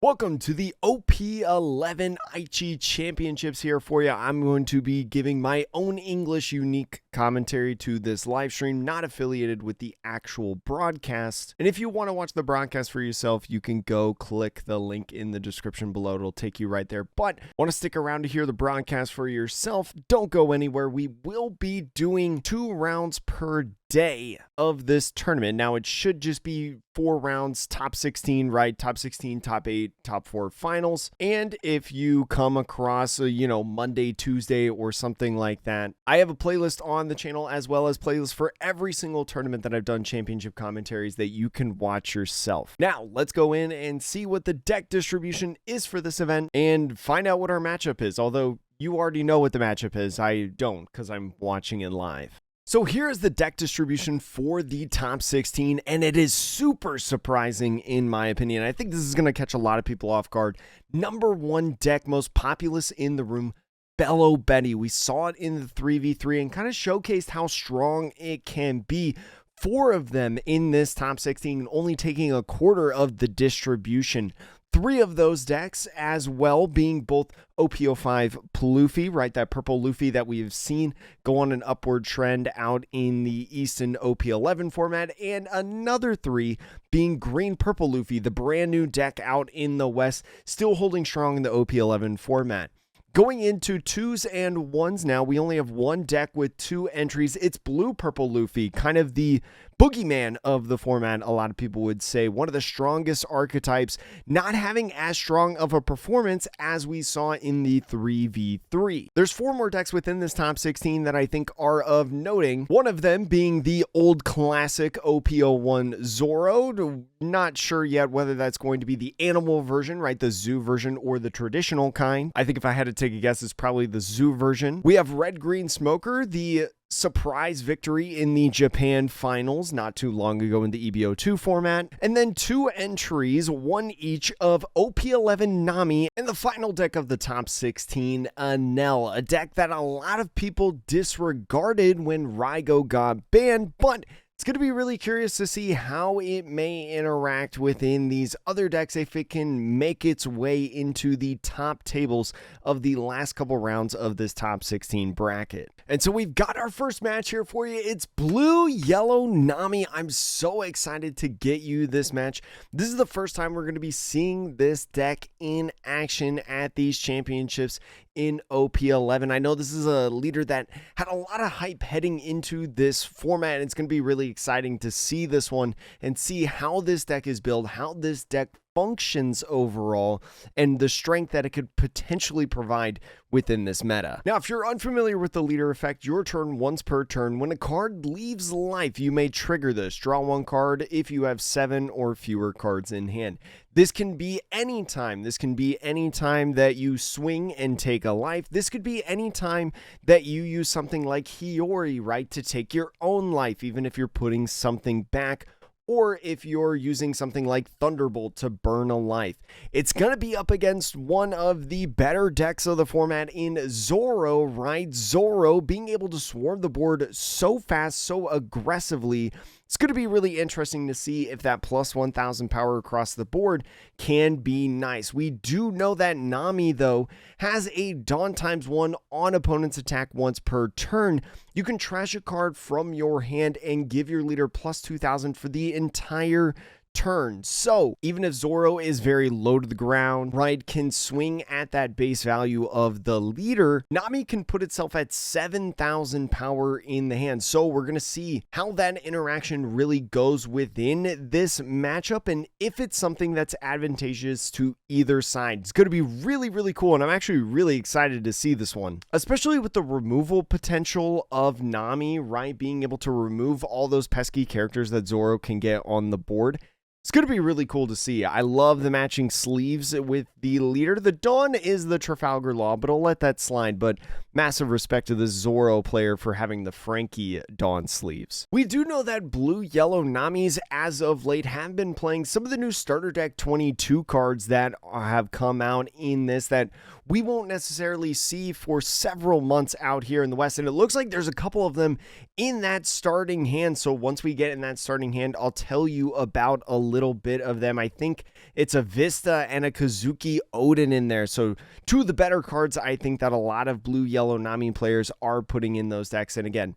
Welcome to the OP11 Aichi Championships here for you. I'm going to be giving my own English unique commentary to this live stream, not affiliated with the actual broadcast. And if you want to watch the broadcast for yourself, you can go click the link in the description below. It'll take you right there. But want to stick around to hear the broadcast for yourself? Don't go anywhere. We will be doing 2 rounds per day of this tournament. Now, it should just be 4 rounds, top 16, right? Top 16, top 8, top 4 finals. And if you come across Monday, Tuesday, or something like that, I have a playlist on the channel, as well as playlists for every single tournament that I've done championship commentaries that you can watch yourself. Now, let's go in and see what the deck distribution is for this event and find out what our matchup is. Although you already know what the matchup is, I don't, because I'm watching it live. So here is the deck distribution for the top 16, and it is super surprising in my opinion. I think this is going to catch a lot of people off guard. Number 1 deck, most populous in the room, Bello Betty. We saw it in the 3v3 and kind of showcased how strong it can be. 4 of them in this top 16, only taking a quarter of the distribution. 3 of those decks as well being both OP05 Luffy, right? That purple Luffy that we have seen go on an upward trend out in the Eastern OP11 format, and another 3 being green purple Luffy, the brand new deck out in the West, still holding strong in the OP11 format. Going into 2s and 1s now, we only have 1 deck with 2 entries. It's blue purple Luffy, kind of the boogeyman of the format, a lot of people would say. One of the strongest archetypes, not having as strong of a performance as we saw in the 3v3. There's 4 more decks within this top 16 that I think are of noting. One of them being the old classic OP01 Zoro. Not sure yet whether that's going to be the animal version, right? The zoo version or the traditional kind. I think if I had to take a guess, it's probably the zoo version. We have Red Green Smoker, the surprise victory in the Japan finals not too long ago in the EBO2 format, and then 2 entries, 1 each of OP11 Nami, and the final deck of the top 16, Nell, a deck that a lot of people disregarded when Raigo got banned, but it's going to be really curious to see how it may interact within these other decks if it can make its way into the top tables of the last couple rounds of this top 16 bracket. And so we've got our first match here for you. It's blue yellow Nami. I'm so excited to get you this match. This is the first time we're going to be seeing this deck in action at these championships in OP11. I know this is a leader that had a lot of hype heading into this format, and it's going to be really exciting to see this one and see how this deck is built, how this deck functions overall, and the strength that it could potentially provide within this meta. Now, if you're unfamiliar with the leader effect, your turn once per turn. When a card leaves life, you may trigger this. Draw 1 card if you have 7 or fewer cards in hand. This can be any time. This can be any time that you swing and take a life. This could be any time that you use something like Hiyori, right, to take your own life, even if you're putting something back, or if you're using something like Thunderbolt to burn a life. It's going to be up against one of the better decks of the format in Zoro, right? Zoro being able to swarm the board so fast, so aggressively. It's going to be really interesting to see if that plus 1,000 power across the board can be nice. We do know that Nami, though, has a Dawn ×1 on opponent's attack once per turn. You can trash a card from your hand and give your leader plus 2,000 for the entire turn. So even if Zoro is very low to the ground, right, can swing at that base value of the leader, Nami can put itself at 7,000 power in the hand. So we're going to see how that interaction really goes within this matchup and if it's something that's advantageous to either side. It's going to be really, really cool, and I'm actually really excited to see this one, especially with the removal potential of Nami, right? Being able to remove all those pesky characters that Zoro can get on the board. It's going to be really cool to see. I love the matching sleeves with the leader. The Dawn is the Trafalgar Law, but I'll let that slide. But massive respect to the Zoro player for having the Frankie Dawn sleeves. We do know that blue-yellow Namis as of late have been playing some of the new starter deck 22 cards that have come out in this that we won't necessarily see for several months out here in the West. And it looks like there's a couple of them in that starting hand. So once we get in that starting hand, I'll tell you about a little bit of them. I think it's a Vista and a Kazuki Odin in there. So two of the better cards I think that a lot of blue-yellow Nami players are putting in those decks. And again,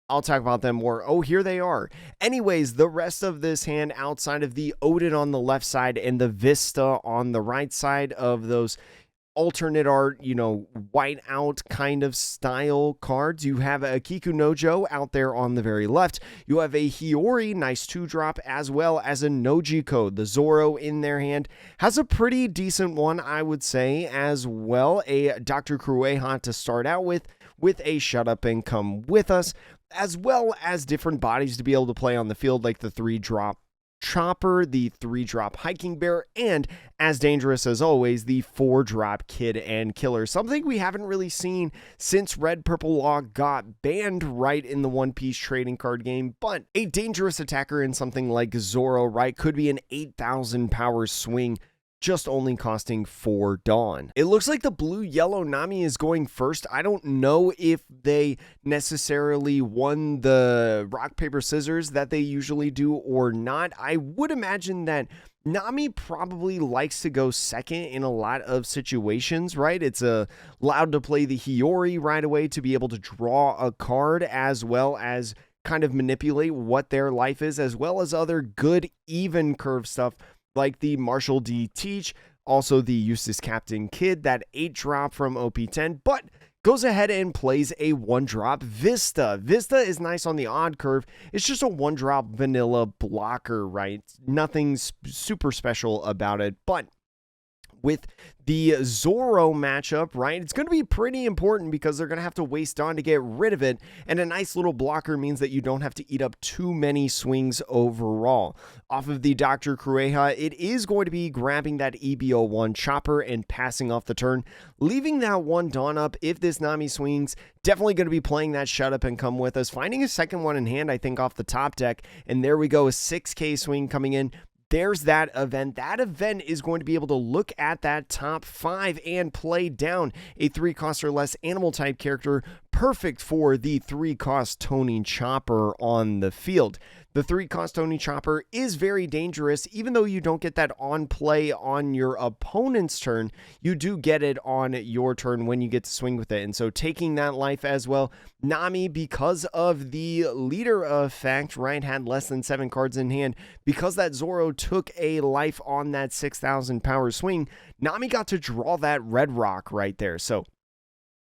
I'll talk about them more. Oh, here they are. Anyways, the rest of this hand outside of the Odin on the left side and the Vista on the right side of those alternate art, white out kind of style cards. You have a Kikunojo out there on the very left. You have a Hiyori, nice 2-drop, as well as a Nojiko. The Zoro in their hand has a pretty decent one, I would say, as well. A Dr. Kureha to start out with a Shut Up and Come With Us, as well as different bodies to be able to play on the field, like the 3-drop Chopper, the 3-drop Hiking Bear, and as dangerous as always, the 4-drop Kid and Killer. Something we haven't really seen since Red Purple Law got banned right in the One Piece trading card game, but a dangerous attacker in something like Zoro, right, could be an 8,000 power swing, just only costing 4 Dawn. It looks like the blue-yellow Nami is going first. I don't know if they necessarily won the rock, paper, scissors that they usually do or not. I would imagine that Nami probably likes to go second in a lot of situations, right? It's allowed to play the Hiyori right away to be able to draw a card, as well as kind of manipulate what their life is, as well as other good even curve stuff like the Marshall D. Teach, also the Eustace Captain Kid, that 8-drop from OP10, but goes ahead and plays a 1-drop Vista. Vista is nice on the odd curve. It's just a 1-drop vanilla blocker, right? Nothing super special about it, but with the Zoro matchup, right, it's going to be pretty important because they're going to have to waste Dawn to get rid of it, and a nice little blocker means that you don't have to eat up too many swings overall. Off of the Dr. Kureha, it is going to be grabbing that OP01 Chopper and passing off the turn, leaving that 1 Dawn up if this Nami swings. Definitely going to be playing that Shut Up and Come With Us, finding a second one in hand, I think, off the top deck, and there we go, a 6K swing coming in. There's that event. That event is going to be able to look at that top 5 and play down a 3-cost or less animal type character, perfect for the 3-cost Tony Chopper on the field. The 3-cost Tony Chopper is very dangerous. Even though you don't get that on play on your opponent's turn, you do get it on your turn when you get to swing with it. And so taking that life as well, Nami, because of the leader effect, right, had less than 7 cards in hand. Because that Zoro took a life on that 6,000 power swing, Nami got to draw that red rock right there. So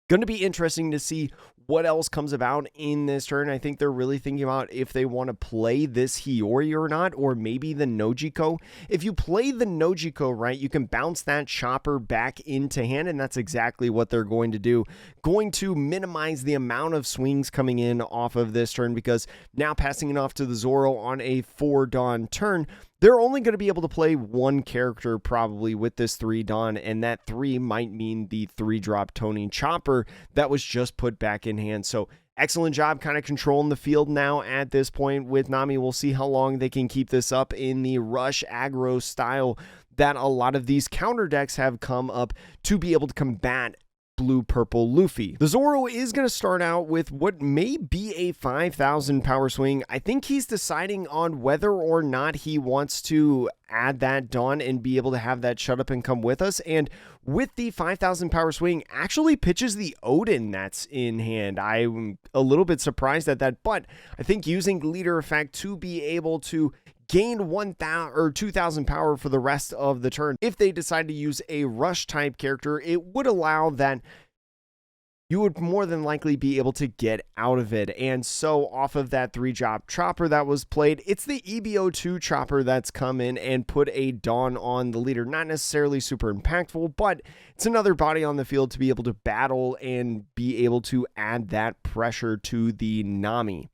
going to be interesting to see what else comes about in this turn. I think they're really thinking about if they want to play this Hiyori or not, or maybe the Nojiko. If you play the Nojiko, right, you can bounce that Chopper back into hand, and that's exactly what they're going to do. Going to minimize the amount of swings coming in off of this turn, because now passing it off to the Zoro on a 4 Dawn turn, they're only going to be able to play 1 character probably with this 3 Dawn, and that 3 might mean the 3-drop Tony Chopper that was just put back in hand. So excellent job kind of controlling the field now at this point with Nami. We'll see how long they can keep this up in the rush aggro style that a lot of these counter decks have come up to be able to combat blue-purple Luffy. The Zoro is going to start out with what may be a 5,000 power swing. I think he's deciding on whether or not he wants to add that Dawn and be able to have that Shut Up and Come With Us. And with the 5,000 power swing, actually pitches the Odin that's in hand. I'm a little bit surprised at that, but I think using leader effect to be able to gain 1,000 or 2,000 power for the rest of the turn. If they decide to use a rush type character, it would allow that you would more than likely be able to get out of it. And so off of that 3-drop Chopper that was played, it's the OP02 Chopper that's come in and put a Dawn on the leader. Not necessarily super impactful, but it's another body on the field to be able to battle and be able to add that pressure to the Nami.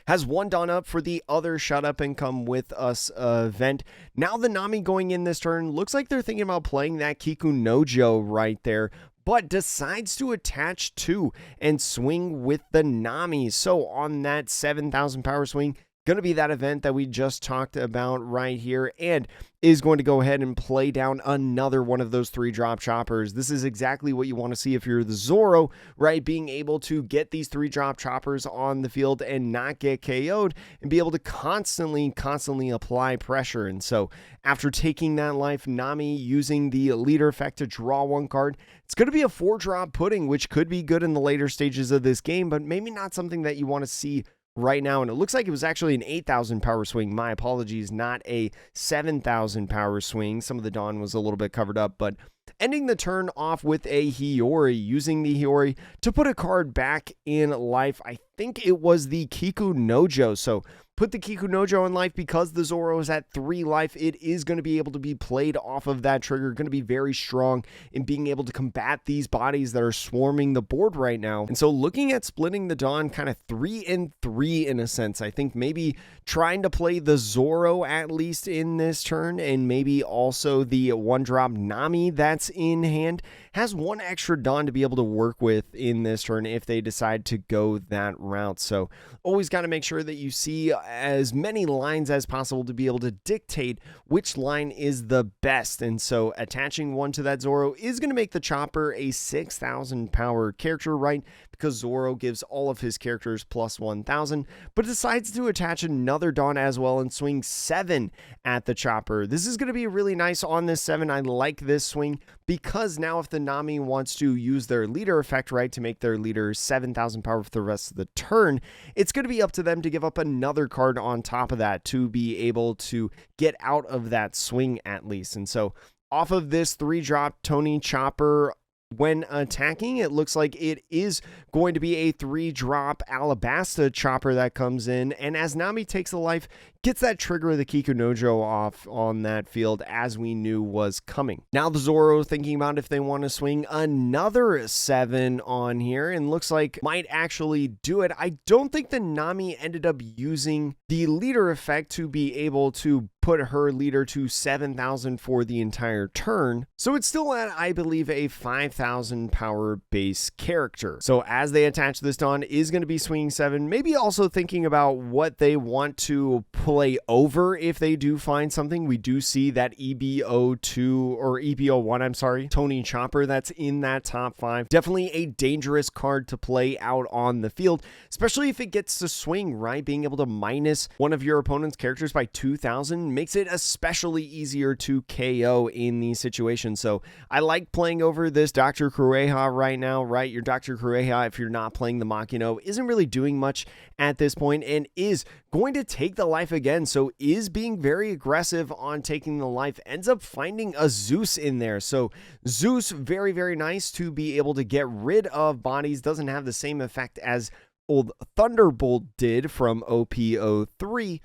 Has 1 Dawn up for the other Shut Up and Come With Us event. Now the Nami going in this turn, looks like they're thinking about playing that Kikunojo right there, but decides to attach 2 and swing with the Nami. So on that 7,000 power swing, going to be that event that we just talked about right here, and is going to go ahead and play down another one of those 3-drop choppers. This is exactly what you want to see if you're the Zoro, right? Being able to get these 3-drop choppers on the field and not get KO'd, and be able to constantly apply pressure. And so after taking that life, Nami using the leader effect to draw 1 card, it's going to be a 4-drop pudding, which could be good in the later stages of this game, but maybe not something that you want to see right now. And it looks like it was actually an 8,000 power swing. My apologies, not a 7,000 power swing. Some of the Dawn was a little bit covered up, but ending the turn off with a Hiyori, using the Hiyori to put a card back in life. I think it was the Kiku Nojo. So put the Kiku Nojo in life because the Zoro is at 3 life. It is going to be able to be played off of that trigger, going to be very strong in being able to combat these bodies that are swarming the board right now. And so looking at splitting the Dawn kind of 3 and 3 in a sense, I think maybe trying to play the Zoro at least in this turn, and maybe also the 1-drop Nami that's in hand, has 1 extra Dawn to be able to work with in this turn if they decide to go that route. So always got to make sure that you see as many lines as possible to be able to dictate which line is the best. And so attaching 1 to that Zoro is going to make the chopper a 6,000 power character, right? Because Zoro gives all of his characters plus 1,000, but decides to attach another Dawn as well and swing 7 at the chopper. This is going to be really nice on this 7. I like this swing because now if the Nami wants to use their leader effect, right, to make their leader 7,000 power for the rest of the turn, it's going to be up to them to give up another card on top of that to be able to get out of that swing at least. And so off of this 3-drop Tony Chopper, when attacking, it looks like it is going to be a 3-drop Alabasta Chopper that comes in, and as Nami takes the life, gets that trigger of the Kiku Nojo off on that field as we knew was coming. Now the Zoro thinking about if they want to swing another 7 on here, and looks like might actually do it. I don't think the Nami ended up using the leader effect to be able to put her leader to 7,000 for the entire turn. So it's still at, I believe, a 5,000 power base character. So as they attach this Dawn, is going to be swinging 7, maybe also thinking about what they want to play over if they do find something. We do see that EB02 or EB01, I'm sorry, Tony Chopper that's in that top 5. Definitely a dangerous card to play out on the field, especially if it gets to swing, right? Being able to minus one of your opponent's characters by 2,000 makes it especially easier to KO in these situations. So I like playing over this Dr. Kureha right now, right? Your Dr. Kureha, if you're not playing the Makino, isn't really doing much at this point and is going to take the life again. So is being very aggressive on taking the life, ends up finding a Zeus in there. So Zeus, very, very nice to be able to get rid of bodies. Doesn't have the same effect as old Thunderbolt did from OP03.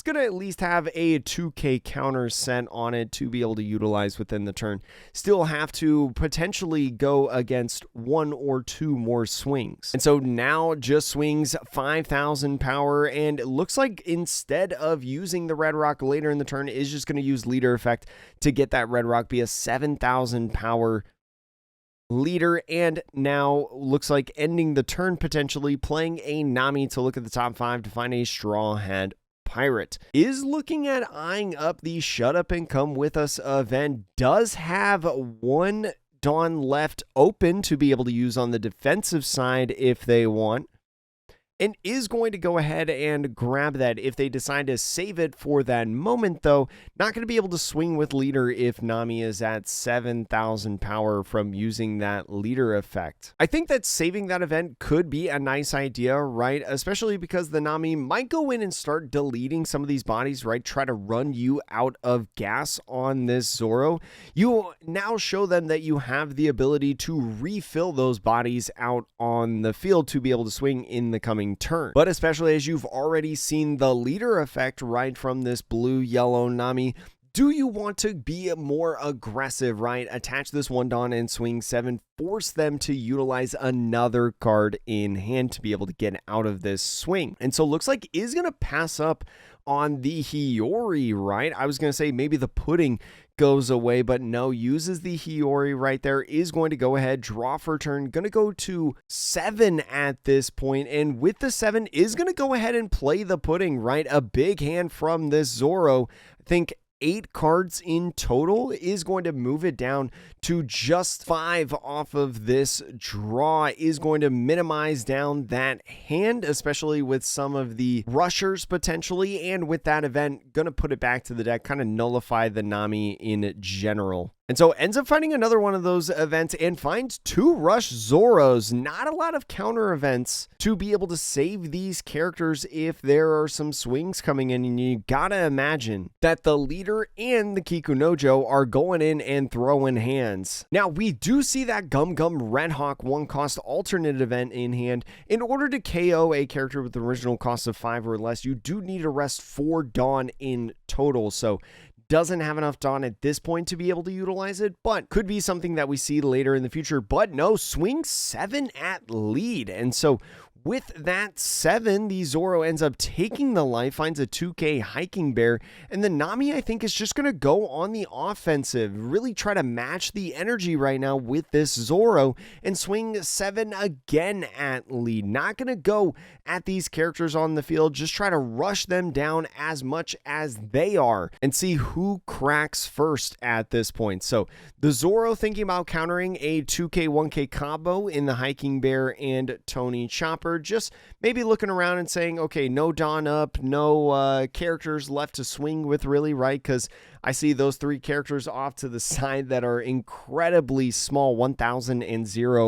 Going to at least have a 2k counter set on it to be able to utilize within the turn. Still have to potentially go against 1 or 2 more swings. And so now just swings 5,000 power, and it looks like instead of using the Red Rock later in the turn, is just going to use leader effect to get that Red Rock be a 7,000 power leader. And now looks like ending the turn potentially playing a Nami to look at the top 5 to find a Straw Hat Pirate. Is looking at eyeing up the Shut Up and Come With Us event. Does have 1 Dawn left open to be able to use on the defensive side if they want, and is going to go ahead and grab that if they decide to save it for that moment, though. Not going to be able to swing with leader if Nami is at 7,000 power from using that leader effect. I think that saving that event could be a nice idea, right? Especially because the Nami might go in and start deleting some of these bodies, right? Try to run you out of gas on this Zoro. You now show them that you have the ability to refill those bodies out on the field to be able to swing in the coming turn. But especially as you've already seen the leader effect right from this blue-yellow Nami, do you want to be more aggressive, right? Attach this 1 Dawn and swing 7, force them to utilize another card in hand to be able to get out of this swing. And so looks like is going to pass up on the Hiyori, right? I was going to say maybe the pudding goes away, but no, uses the Hiyori right there, is going to go ahead, draw for turn, going to go to 7 at this point, and with the 7 is going to go ahead and play the pudding, right? A big hand from this Zoro. I think 8 cards in total is going to move it down to just 5 off of this draw, is going to minimize down that hand, especially with some of the rushers potentially, and with that event, going to put it back to the deck, kind of nullify the Nami in general. And so ends up finding another one of those events and finds 2 Rush Zoros. Not a lot of counter events to be able to save these characters if there are some swings coming in, and you gotta imagine that the leader and the Kikunojo are going in and throwing hands. Now, we do see that Gum Gum Red Hawk 1-cost alternate event in hand. In order to KO a character with the original cost of 5 or less, you do need to rest 4 Dawn in total, so doesn't have enough Dawn at this point to be able to utilize it, but could be something that we see later in the future. But no, swing 7 at lead, and so with that 7, the Zoro ends up taking the life, finds a 2k Hiking Bear, and the Nami, I think, is just going to go on the offensive, really try to match the energy right now with this Zoro, and swing 7 again at lead. Not going to go at these characters on the field, just try to rush them down as much as they are, and see who cracks first at this point. So the Zoro thinking about countering a 2k 1k combo in the Hiking Bear and Tony Chopper, just maybe looking around and saying, okay, no Dawn up, no characters left to swing with really, right? Because I see those 3 characters off to the side that are incredibly small, 1000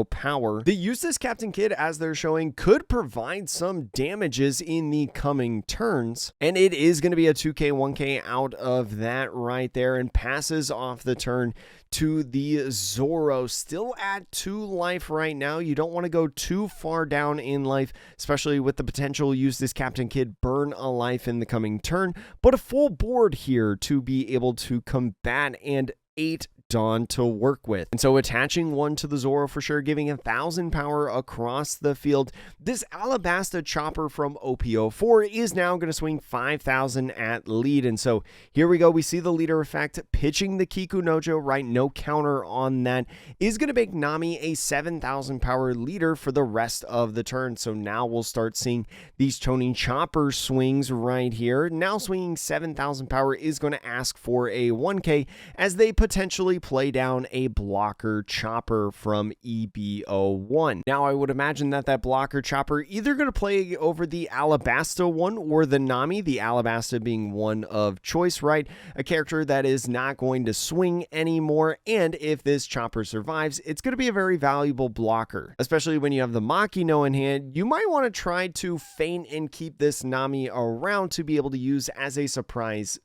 power. The useless Captain Kid, as they're showing, could provide some damages in the coming turns, and it is going to be a 2k 1k out of that right there, and passes off the turn to the Zoro, still at 2 life right now. You don't want to go too far down in life, especially with the potential use this Captain Kid burn a life in the coming turn, but a full board here to be able to combat, and 8 Dawn to work with. And so attaching 1 to the Zoro for sure, giving 1000 power across the field. This Alabasta Chopper from OP04 is now going to swing 5000 at lead. And so here we go. We see the leader effect pitching the Kikunojo, right? No counter on that. Is going to make Nami a 7000 power leader for the rest of the turn. So now we'll start seeing these Tony Chopper swings right here. Now swinging 7000 power is going to ask for a 1k as they potentially play down a blocker Chopper from EB01. Now, I would imagine that that blocker Chopper either going to play over the Alabasta one or the Nami, the Alabasta being one of choice, right? A character that is not going to swing anymore, and if this Chopper survives, it's going to be a very valuable blocker, especially when you have the Makino in hand. You might want to try to feint and keep this Nami around to be able to use as a surprise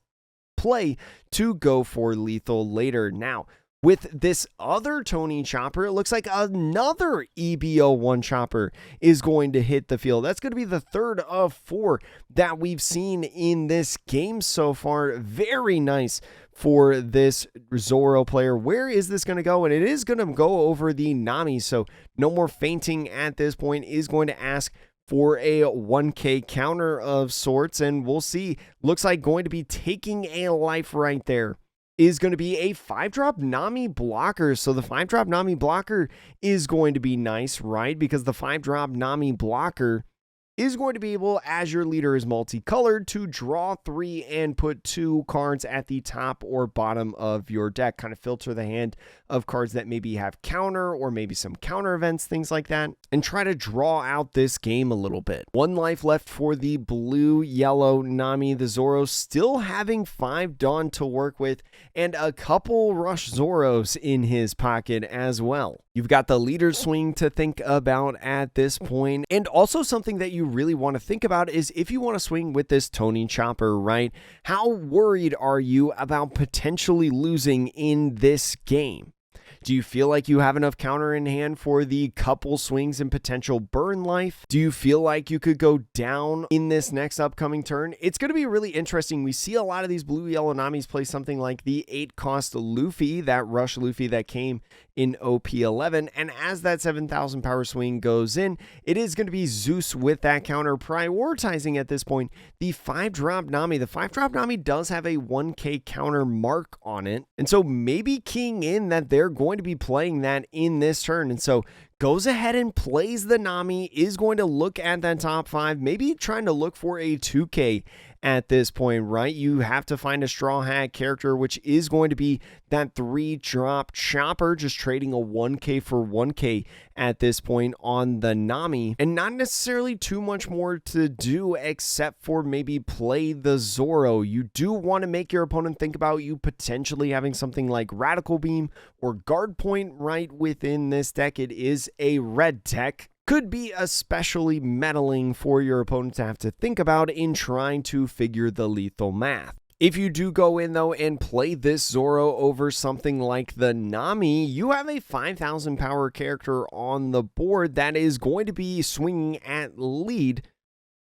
play to go for lethal later. Now, with this other Tony Chopper, it looks like another EB01 Chopper is going to hit the field. That's going to be the 3rd of 4 that we've seen in this game so far. Very nice for this Zoro player. Where is this going to go? And it is going to go over the Nami, so no more fainting at this point. Is going to ask for a 1k counter of sorts, and we'll see. Looks like going to be taking a life right there. Is going to be a 5-drop Nami blocker. So the 5-drop Nami blocker is going to be nice, right? Because the 5-drop Nami blocker is going to be able, as your leader is multicolored, to draw 3 and put 2 cards at the top or bottom of your deck. Kind of filter the hand of cards that maybe have counter or maybe some counter events, things like that, and try to draw out this game a little bit. 1 life left for the blue-yellow Nami. The Zoro still having 5 Dawn to work with and a couple Rush Zoros in his pocket as well. You've got the leader swing to think about at this point, and also something that you really want to think about is if you want to swing with this Tony Chopper, right? How worried are you about potentially losing in this game? Do you feel like you have enough counter in hand for the couple swings and potential burn life? Do you feel like you could go down in this next upcoming turn? It's going to be really interesting. We see a lot of these blue-yellow Namis play something like the 8-cost Luffy, that rush Luffy that came in OP11, and as that 7,000 power swing goes in, it is going to be Zeus with that counter, prioritizing at this point the 5-drop Nami. The 5-drop Nami does have a 1k counter mark on it, and so maybe keying in that they're going to be playing that in this turn, and so goes ahead and plays the Nami, is going to look at that top 5, maybe trying to look for a 2k at this point, right? You have to find a Straw Hat character, which is going to be that 3-drop Chopper, just trading a 1k for 1k at this point on the Nami, and not necessarily too much more to do except for maybe play the Zoro. You do want to make your opponent think about you potentially having something like Radical Beam or Guard Point right within this deck. It is a red deck. Could be especially meddling for your opponent to have to think about in trying to figure the lethal math. If you do go in though and play this Zoro over something like the Nami, you have a 5,000 power character on the board that is going to be swinging at lead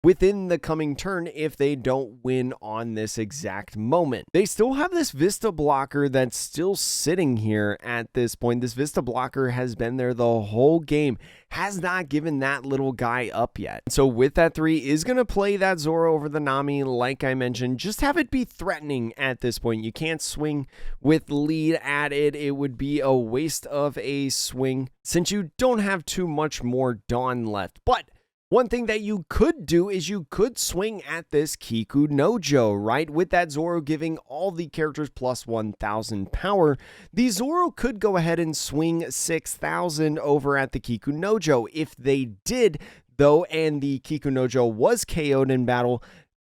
within the coming turn if they don't win on this exact moment. They still have this Vista blocker that's still sitting here at this point. This Vista blocker has been there the whole game, has not given that little guy up yet. So with that 3, is going to play that Zoro over the Nami, like I mentioned. Just have it be threatening at this point. You can't swing with lead at it. It would be a waste of a swing since you don't have too much more Dawn left. But one thing that you could do is you could swing at this Kikunojo, right? With that Zoro giving all the characters plus 1,000 power, the Zoro could go ahead and swing 6,000 over at the Kikunojo. If they did, though, and the Kikunojo was KO'd in battle,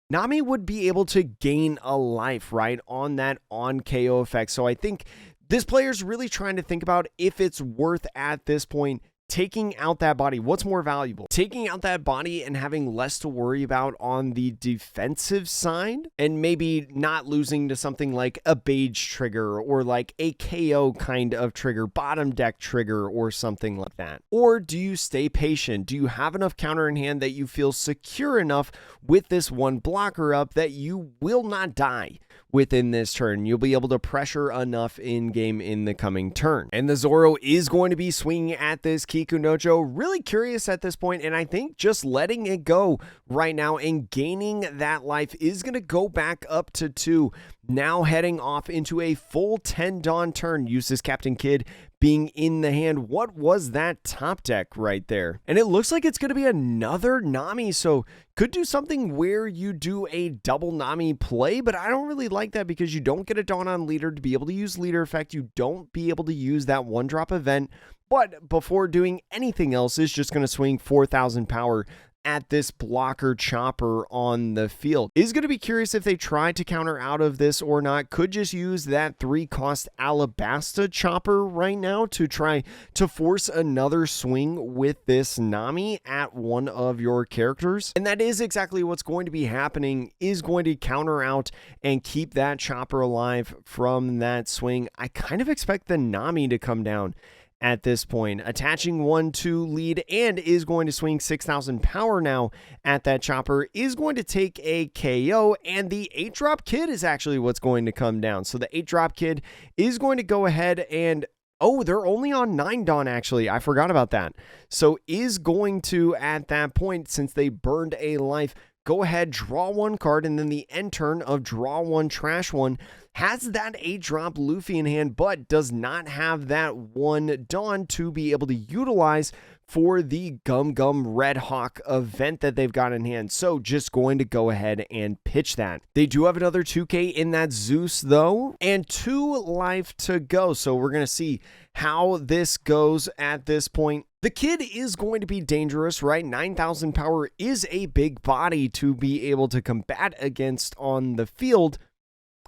Nami would be able to gain a life, right, on that on-KO effect. So I think this player's really trying to think about if it's worth at this point taking out that body. What's more valuable? Taking out that body and having less to worry about on the defensive side, and maybe not losing to something like a Beige trigger or like a KO kind of trigger, bottom deck trigger or something like that? Or do you stay patient? Do you have enough counter in hand that you feel secure enough with this one blocker up that you will not die within this turn? You'll be able to pressure enough in game in the coming turn. And the Zoro is going to be swinging at this Kikunojo. Really curious at this point, and I think just letting it go right now and gaining that life is going to go back up to 2. Now heading off into a full 10 Dawn turn. Uses Captain Kidd being in the hand. What was that top deck right there? And it looks like it's going to be another Nami, so could do something where you do a double Nami play, but I don't really like that because you don't get a Dawn on leader to be able to use leader effect. You don't be able to use that 1-drop event, but before doing anything else is just going to swing 4,000 power at this blocker Chopper on the field. Is going to be curious if they try to counter out of this or not. Could just use that 3-cost Alabasta Chopper right now to try to force another swing with this Nami at one of your characters. And that is exactly what's going to be happening, is going to counter out and keep that Chopper alive from that swing. I kind of expect the Nami to come down at this point, attaching 1-2 lead, and is going to swing 6,000 power now at that Chopper, is going to take a KO, and the 8-drop Kid is actually what's going to come down. So the 8-drop Kid is going to go ahead and, oh, they're only on 9 Dawn, actually. I forgot about that. So is going to, at that point, since they burned a life, go ahead, draw 1 card, and then the end turn of draw 1, trash 1, has that 8-drop Luffy in hand, but does not have that 1 Dawn to be able to utilize for the Gum Gum Red Hawk event that they've got in hand. So just going to go ahead and pitch that. They do have another 2k in that Zeus though, and 2 life to go. So we're going to see how this goes at this point. The Kid is going to be dangerous, right? 9,000 power is a big body to be able to combat against on the field.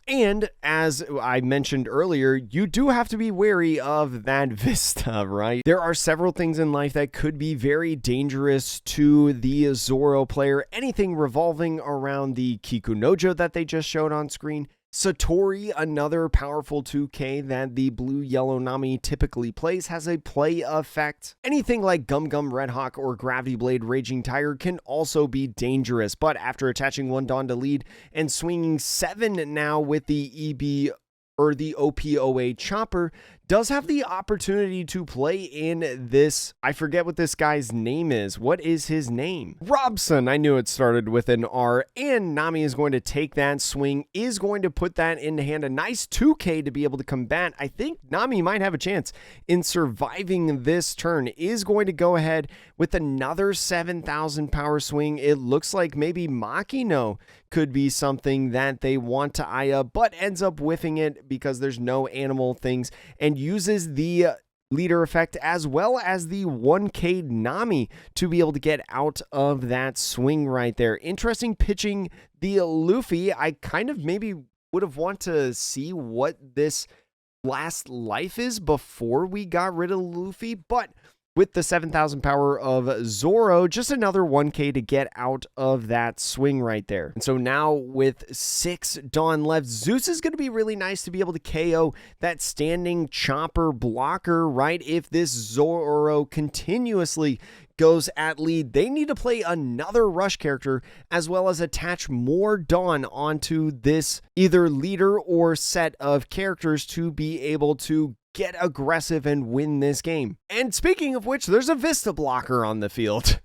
And as I mentioned earlier, you do have to be wary of that Vista, right? There are several things in life that could be very dangerous to the Zoro player. Anything revolving around the Kikunojo that they just showed on screen, Satori, another powerful 2K that the blue-yellow Nami typically plays, has a play effect. Anything like Gum Gum Red Hawk or Gravity Blade Raging Tiger can also be dangerous, but after attaching 1 Dawn to lead and swinging 7 now with the EB or the OP08 Chopper, does have the opportunity to play in this. I forget what this guy's name is. What is his name? Robson. I knew it started with an R. And Nami is going to take that swing, is going to put that into hand. A nice 2K to be able to combat. I think Nami might have a chance in surviving this turn. Is going to go ahead with another 7,000 power swing. It looks like maybe Makino could be something that they want to eye up, but ends up whiffing it because there's no animal things, and uses the leader effect as well as the 1K Nami to be able to get out of that swing right there. Interesting pitching the Luffy. I kind of maybe would have want to see what this last life is before we got rid of Luffy, but with the 7,000 power of Zoro, just another 1K to get out of that swing right there. And so now with 6 Dawn left, Zeus is going to be really nice to be able to KO that standing chopper blocker, right? If this Zoro continuously goes at lead, they need to play another rush character as well as attach more Dawn onto this either leader or set of characters to be able to get aggressive and win this game. And speaking of which, there's a Vista blocker on the field.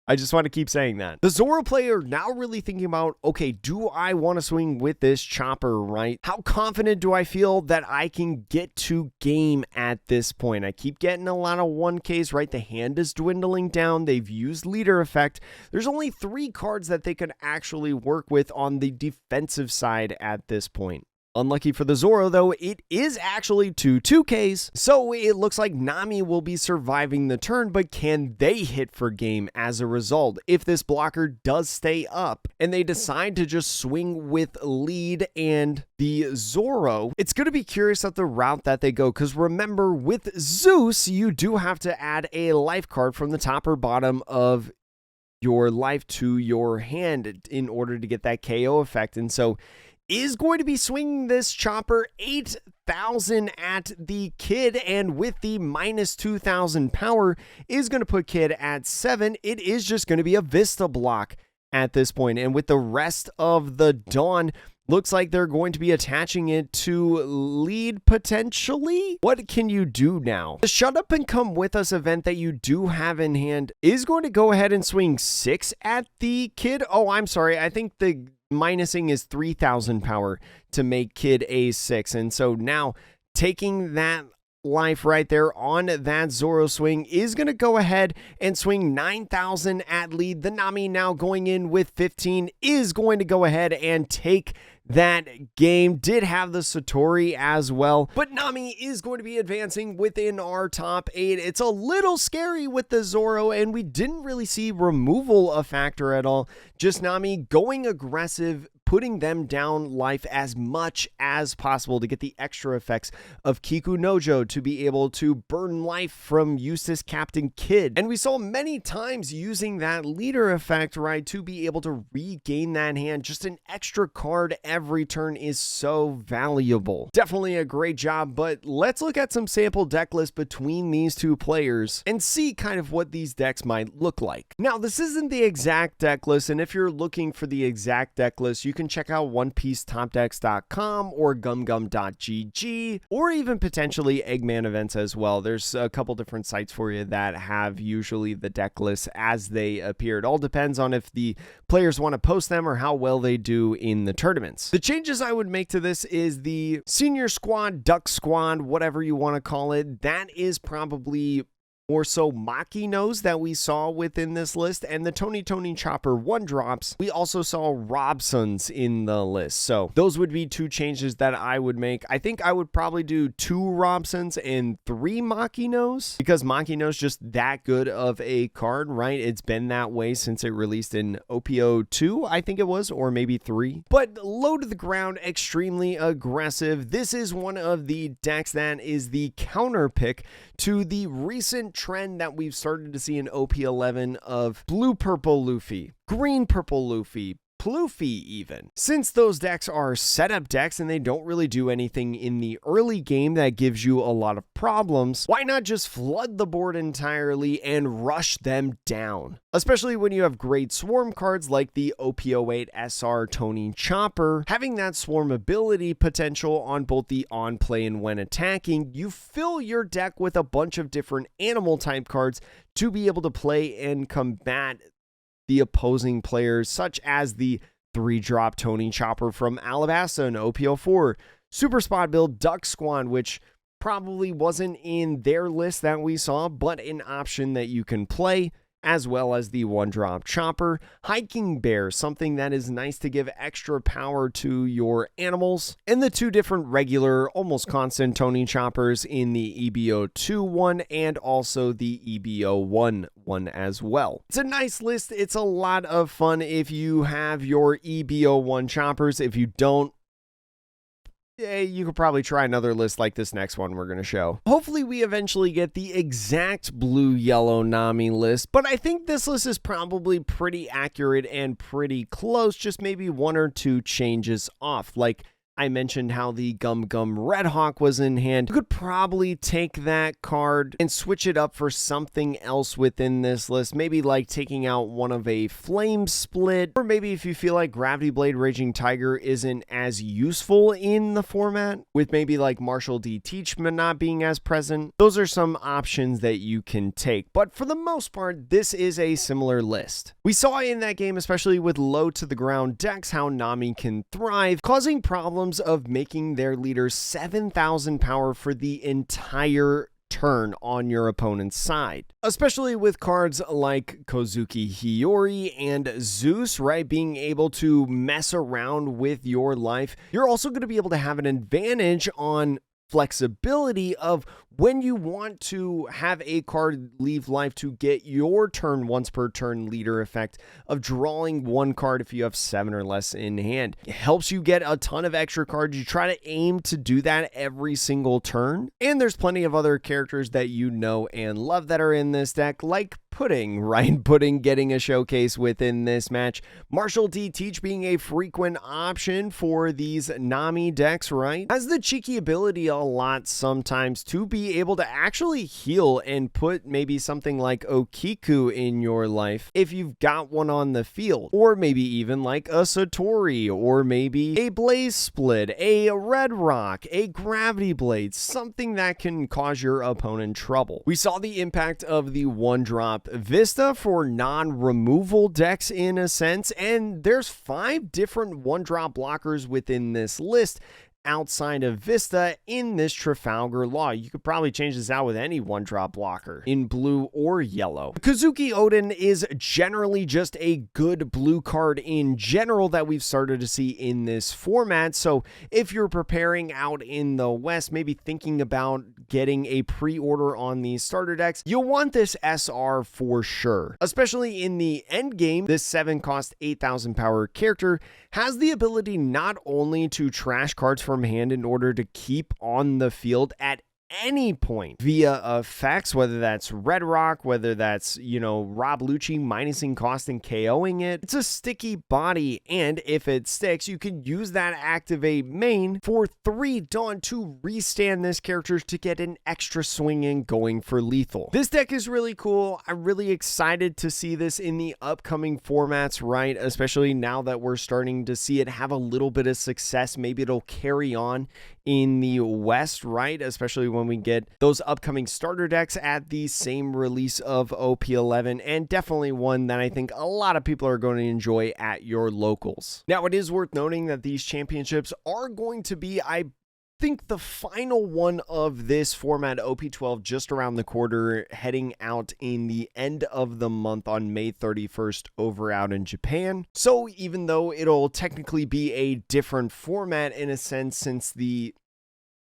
I just want to keep saying that. The Zoro player now really thinking about, okay, do I want to swing with this chopper, right? How confident do I feel that I can get to game at this point? I keep getting a lot of 1Ks, right? The hand is dwindling down. They've used leader effect. There's only 3 cards that they can actually work with on the defensive side at this point. Unlucky for the Zoro, though, it is actually 2 2Ks, so it looks like Nami will be surviving the turn, but can they hit for game as a result? If this blocker does stay up and they decide to just swing with lead and the Zoro, it's going to be curious at the route that they go, because remember, with Zeus, you do have to add a life card from the top or bottom of your life to your hand in order to get that KO effect, and so is going to be swinging this chopper 8,000 at the Kid, and with the minus 2,000 power is going to put Kid at 7. It is just going to be a Vista block at this point, and with the rest of the Dawn, looks like they're going to be attaching it to lead potentially. What can you do now? The Shut Up and Come With Us event that you do have in hand is going to go ahead and swing 6 at the Kid. Oh, I'm sorry. I think the minusing is 3,000 power to make Kid a 6. And so now taking that life right there on that Zoro swing is going to go ahead and swing 9,000 at lead. The Nami now going in with 15 is going to go ahead and take that game. Did have the Satori as well, but Nami is going to be advancing within our top 8. It's a little scary with the Zoro, and we didn't really see removal a factor at all. Just Nami going aggressive, putting them down life as much as possible to get the extra effects of Kiku Nojo to be able to burn life from Eustace Captain Kid. And we saw many times using that leader effect, right, to be able to regain that hand. Just an extra card every turn is so valuable. Definitely a great job, but let's look at some sample deck lists between these two players and see kind of what these decks might look like. Now, this isn't the exact deck list, and if you're looking for the exact deck list, you can check out OnePieceTopDecks.com or GumGum.gg, or even potentially Eggman events as well. There's a couple different sites for you that have usually the deck lists as they appear. It all depends on if the players want to post them or how well they do in the tournaments. The changes I would make to this is the senior squad, duck squad, whatever you want to call it. That is probably more so Makino's that we saw within this list, and the Tony Chopper 1-drops. We also saw Robson's in the list. So those would be 2 changes that I would make. I think I would probably do 2 Robsons and 3 Makino's, because Makino's just that good of a card, right? It's been that way since it released in OP02, I think it was, or maybe 3. But low to the ground, extremely aggressive. This is one of the decks that is the counter pick to the recent trend that we've started to see in OP11 of blue-purple Luffy, green-purple Luffy, Pluffy even. Since those decks are setup decks and they don't really do anything in the early game that gives you a lot of problems, why not just flood the board entirely and rush them down? Especially when you have great swarm cards like the OP08 SR Tony Chopper. Having that swarm ability potential on both the on play and when attacking, you fill your deck with a bunch of different animal type cards to be able to play and combat the opposing players, such as the 3-drop Tony Chopper from Alabasta and OP04, Super Spot build Duck Squad, which probably wasn't in their list that we saw, but an option that you can play, as well as the 1-drop Chopper, Hiking Bear, something that is nice to give extra power to your animals, and the 2 different regular, almost constant Tony Choppers in the EB02 one and also the EB01 one as well. It's a nice list. It's a lot of fun if you have your EB01 Choppers. If you don't, you could probably try another list like this next one we're going to show. Hopefully we eventually get the exact blue-yellow Nami list, but I think this list is probably pretty accurate and pretty close, just maybe 1 or 2 changes off. Like I mentioned how the Gum Gum Red Hawk was in hand. You could probably take that card and switch it up for something else within this list. Maybe like taking out one of a Flame Split, or maybe if you feel like Gravity Blade Raging Tiger isn't as useful in the format, with maybe like Martial D Teachment not being as present. Those are some options that you can take, but for the most part, this is a similar list. We saw in that game, especially with low to the ground decks, how Nami can thrive, causing problems of making their leaders 7,000 power for the entire turn on your opponent's side. Especially with cards like Kozuki Hiyori and Zeus, right? Being able to mess around with your life. You're also going to be able to have an advantage on flexibility of when you want to have a card leave life to get your turn once per turn leader effect of drawing 1 card if you have 7 or less in hand. It helps you get a ton of extra cards. You try to aim to do that every single turn. And there's plenty of other characters that you know and love that are in this deck, like Pudding, right? Pudding getting a showcase within this match. Martial D Teach being a frequent option for these Nami decks, right? Has the cheeky ability a lot sometimes to be able to actually heal and put maybe something like Okiku in your life if you've got one on the field, or maybe even like a Satori, or maybe a Blaze Split, a Red Rock, a Gravity Blade, something that can cause your opponent trouble. We saw the impact of the 1-drop Vista for non-removal decks in a sense, and there's 5 different 1-drop blockers within this list outside of Vista in this Trafalgar Law. You could probably change this out with any 1-drop blocker in blue or yellow. Kazuki Odin is generally just a good blue card in general that we've started to see in this format. So if you're preparing out in the West, maybe thinking about getting a pre-order on these starter decks, you'll want this SR for sure. Especially in the end game, this 7-cost 8,000 power character has the ability not only to trash cards from hand in order to keep on the field at any point via effects, whether that's Red Rock, whether that's, Rob Lucci minusing cost and KOing it. It's a sticky body, and if it sticks, you can use that activate main for 3 Dawn to restand this character to get an extra swing in going for lethal. This deck is really cool. I'm really excited to see this in the upcoming formats, right? Especially now that we're starting to see it have a little bit of success. Maybe it'll carry on in the West, right? Especially when we get those upcoming starter decks at the same release of OP11, and definitely one that I think a lot of people are going to enjoy at your locals. Now, it is worth noting that these championships are going to be, I think, the final one of this format, OP12, just around the corner, heading out in the end of the month on May 31st over out in Japan. So even though it'll technically be a different format in a sense, since the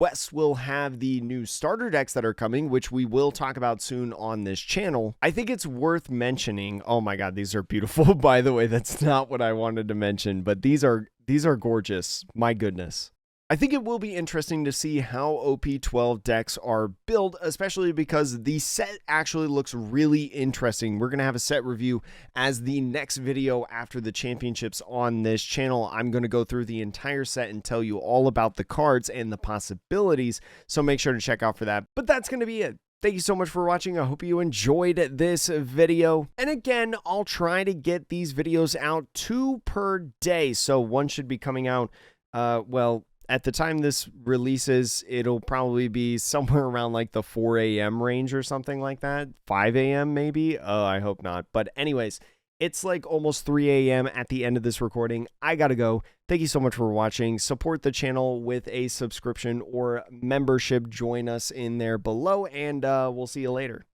West will have the new starter decks that are coming, which we will talk about soon on this channel, I think it's worth mentioning. Oh my god, these are beautiful. By the way, that's not what I wanted to mention, but these are gorgeous. My goodness. I think it will be interesting to see how OP12 decks are built, especially because the set actually looks really interesting. We're going to have a set review as the next video after the championships on this channel. I'm going to go through the entire set and tell you all about the cards and the possibilities, so make sure to check out for that. But that's going to be it. Thank you so much for watching. I hope you enjoyed this video. And again, I'll try to get these videos out 2 per day. So one should be coming out, well, at the time this releases, it'll probably be somewhere around like the 4 a.m. range or something like that. 5 a.m. maybe? I hope not. But anyways, it's like almost 3 a.m. at the end of this recording. I gotta go. Thank you so much for watching. Support the channel with a subscription or membership. Join us in there below, and we'll see you later.